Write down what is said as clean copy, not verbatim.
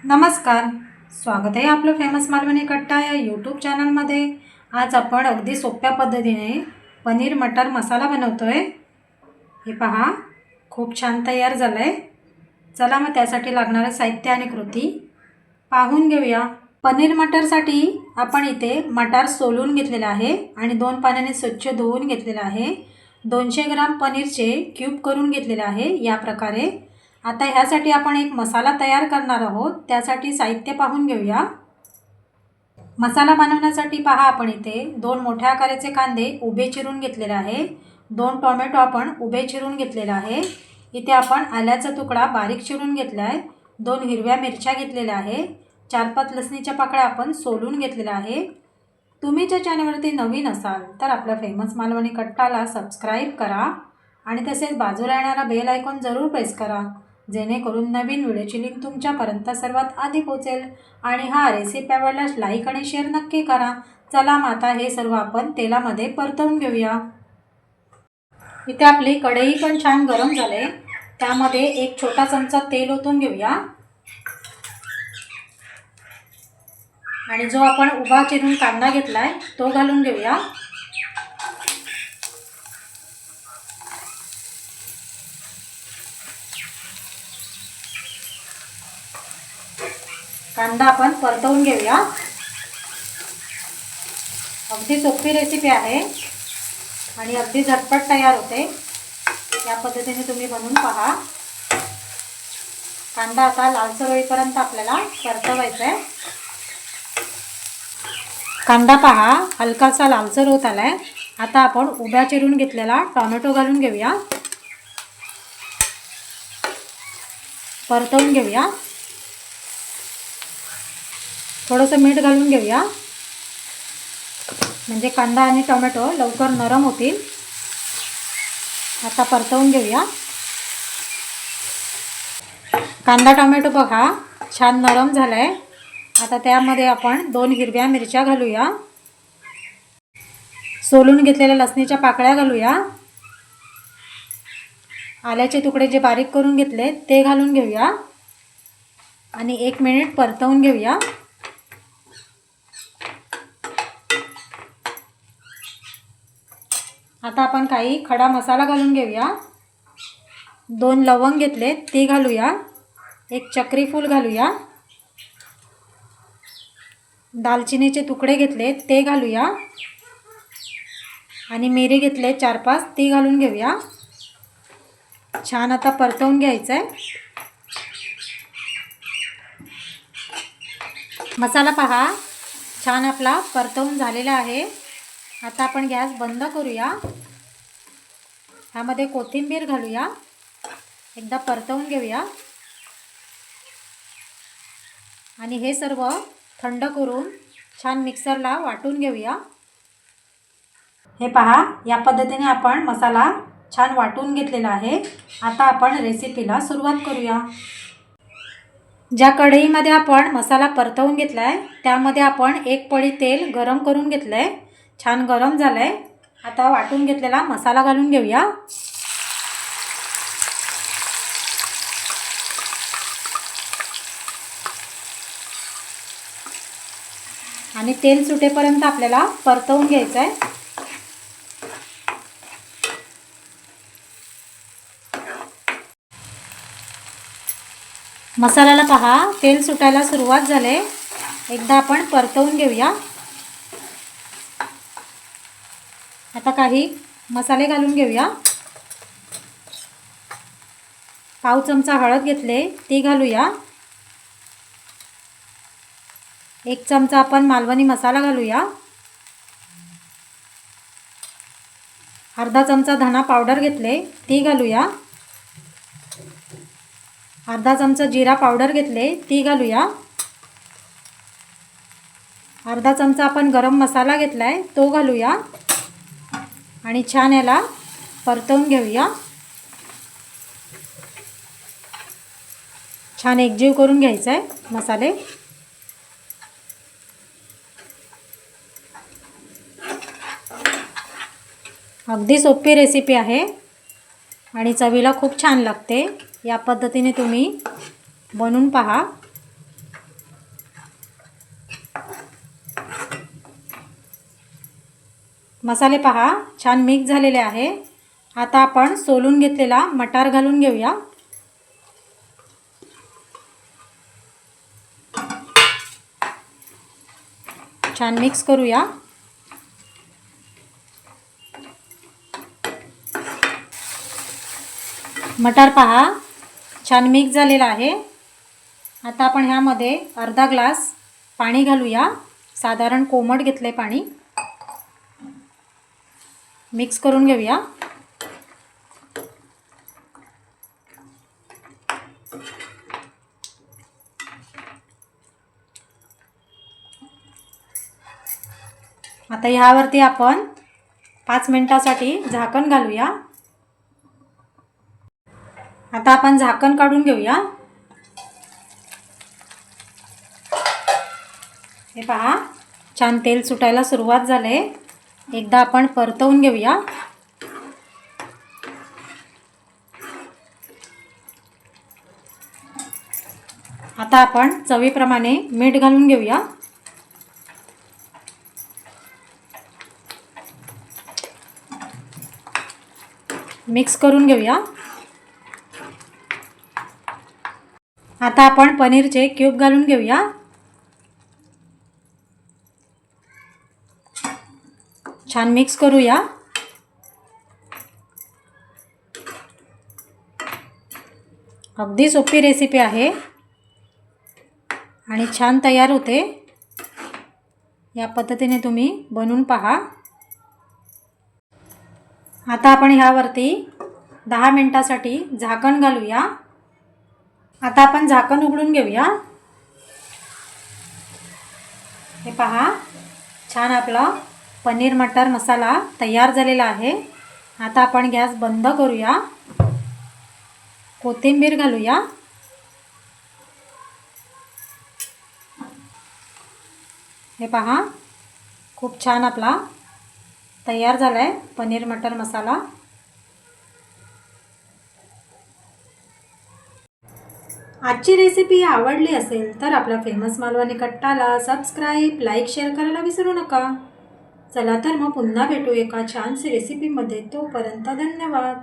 नमस्कार, स्वागत आहे आपलं फेमस मालवणी कट्टा या यूट्यूब चॅनलमध्ये। आज आपण अगदी सोप्या पद्धतीने पनीर मटर मसाला बनवतोय। हे पहा, खूप छान तयार झालंय। चला मग त्यासाठी लागणारे साहित्य आणि कृती पाहून घेऊया। पनीर मटरसाठी आपण इथे मटार सोलून घेतलेला आहे आणि 2 पाण्याने स्वच्छ धुवून घेतलेला आहे। 200 ग्राम पनीरचे क्यूब करून घेतलेले आहे या प्रकारे। आता ह्यासाठी आपण एक मसाला तयार करणार आहोत। त्यासाठी साहित्य पाहून घेऊया। मसाला बनवण्यासाठी पहा, आपण इथे 2 मोठ्या आकाराचे कांदे उभे चिरून घेतलेले आहे। 2 टोमॅटो आपण उभे चिरून घेतलेले आहे। इथे आपण आल्याचा तुकडा बारीक चिरून घेतला आहे। 2 हिरव्या मिरच्या घेतलेल्या आहे। 4-5 लसणीच्या पाकळ्या आपण सोलून घेतलेल्या आहे। तुम्ही ज्या चॅनलवरती नवीन असाल तर आपल्या फेमस मालवणी कट्टाला सबस्क्राईब करा आणि तसेच बाजूला येणारा बेल आयकॉन जरूर प्रेस करा, जेणेकरून नवीन व्हिडिओची लिंक तुमच्यापर्यंत सर्वात आधी पोहोचेल। आणि हा रेसिपी आवडल्यास लाईक आणि शेअर नक्की करा। चला मग आता हे सर्व आपण तेलामध्ये परतवून घेऊया। इथे आपली कढई पण छान गरम झाले। त्यामध्ये एक छोटा चमचा तेल ओतून घेऊया आणि जो आपण उभा चिरून कांदा घेतलाय तो घालून घेऊया। कांदा आपण परतवून घेऊया। अगदी सोपी रेसिपी आहे आणि अगदी झटपट तयार होते। या पद्धतीने तुम्ही बनवून पहा। कांदा आता लालसर होईपर्यंत आपल्याला परतवायचा आहे। कांदा पहा, हलकासा लालसर होत आलाय। आता आपण उभ्या चिरून घेतलेला टोमॅटो घालून घेऊया, परतवून घेऊया। थोडंसं मीठ घालून घेऊया, म्हणजे कांदा आणि टोमॅटो लवकर नरम होतील। आता परतवून घेऊया। कांदा टोमॅटो बघा छान नरम झालाय। आता त्यामध्ये आपण 2 हिरव्या मिरच्या घालूया, सोलून घेतलेल्या लसणीच्या पाकळ्या घालूया, आल्याचे तुकडे जे बारीक करून घेतले ते घालून घेऊया आणि 1 मिनिट परतवून घेऊया। आता आपण काही खडा मसाला घालून घेऊया। 2 लवंग घेतले ते घालूया, 1 चक्री फूल घालूया, दालचिनीचे तुकडे घेतले ते घालूया आणि मिरी घेतले 4-5 ती घालून घेऊया। छान आता परतवून घ्यायचं आहे। मसाला पहा छान आपला परतवून झालेला आहे। आता आपण गॅस बंद करूया। ह्यामध्ये कोथिंबीर घालूया, एकदा परतवून घेऊया आणि हे सर्व थंड करून छान मिक्सरला वाटून घेऊया। हे पहा, या पद्धतीने आपण मसाला छान वाटून घेतलेला आहे। आता आपण रेसिपीला सुरुवात करूया। ज्या कढईमध्ये आपण मसाला परतवून घेतलाय त्यामध्ये आपण 1 पळी तेल गरम करून घेतलंय। छान गरम झालंय। आता वाटून घेतलेला मसाला घालून घेऊया आणि तेल सुटेपर्यंत आपल्याला परतवून घ्यायचं आहे। मसाल्याला पहा तेल सुटायला सुरुवात झाले। एकदा आपण परतवून घेऊया। आता काही मसाले घालून घेऊया। पाव चमचा हळद घेतले ती घालूया, 1 चमचा आपण मालवणी मसाला घालूया, अर्धा चमचा धना पावडर घेतले ती घालूया, अर्धा चमचा जिरा पावडर घेतले ती घालूया, अर्धा चमचा आपण गरम मसाला घेतलाय तो घालूया आणि छान याला परतवून घेऊया। छान एकजीव करून घ्यायचा आहे मसाले। अगदी सोपी रेसिपी आहे। आणि चवीला खूप छान लागते। या पद्धतीने तुम्ही बनवून पहा। मसाले पहा छान मिक्स झालेले आहे। आता आपण सोलून घेतलेला मटार घालून घेऊया। छान मिक्स करूया। मटार पहा छान मिक्स झालेला आहे। आता आपण ह्यामध्ये अर्धा ग्लास पाणी घालूया। साधारण कोमट घेतले पाणी। मिक्स करून घेऊया। आता ह्यावरती आपण 5 मिनिटांसाठी झाकण घालूया। आता आपण झाकण काढून घेऊया। हे पहा छान तेल सुटायला सुरुवात झाले। एकदा आपण परतवून घेऊया। आता आपण चवीप्रमाणे मीठ घालून घेऊया। मिक्स करून घेऊया। आता आपण पनीरचे क्यूब घालून घेऊया। छान मिक्स करूया। अगदी सोपी रेसिपी आहे आणि छान तयार होते। या पद्धतीने तुम्ही बनवून पहा। आता आपण ह्यावरती 10 मिनिटांसाठी झाकण घालूया। आता आपण झाकण उघडून घेऊया। हे पहा छान आपला पनीर मटर मसाला तयार झालेला आहे। आता आपण गॅस बंद करूया। कोथिंबीर घालूया। हे पहा खूप छान आपला तयार झालाय पनीर मटर मसाला। आजची रेसिपी आवडली असेल तर आपल्या फेमस मालवणी कट्टाला सबस्क्राईब, लाईक, शेअर करायला विसरू नका। चला तर मग पुन्हा भेटू एका छानशी रेसिपीमध्ये। तोपर्यंत धन्यवाद।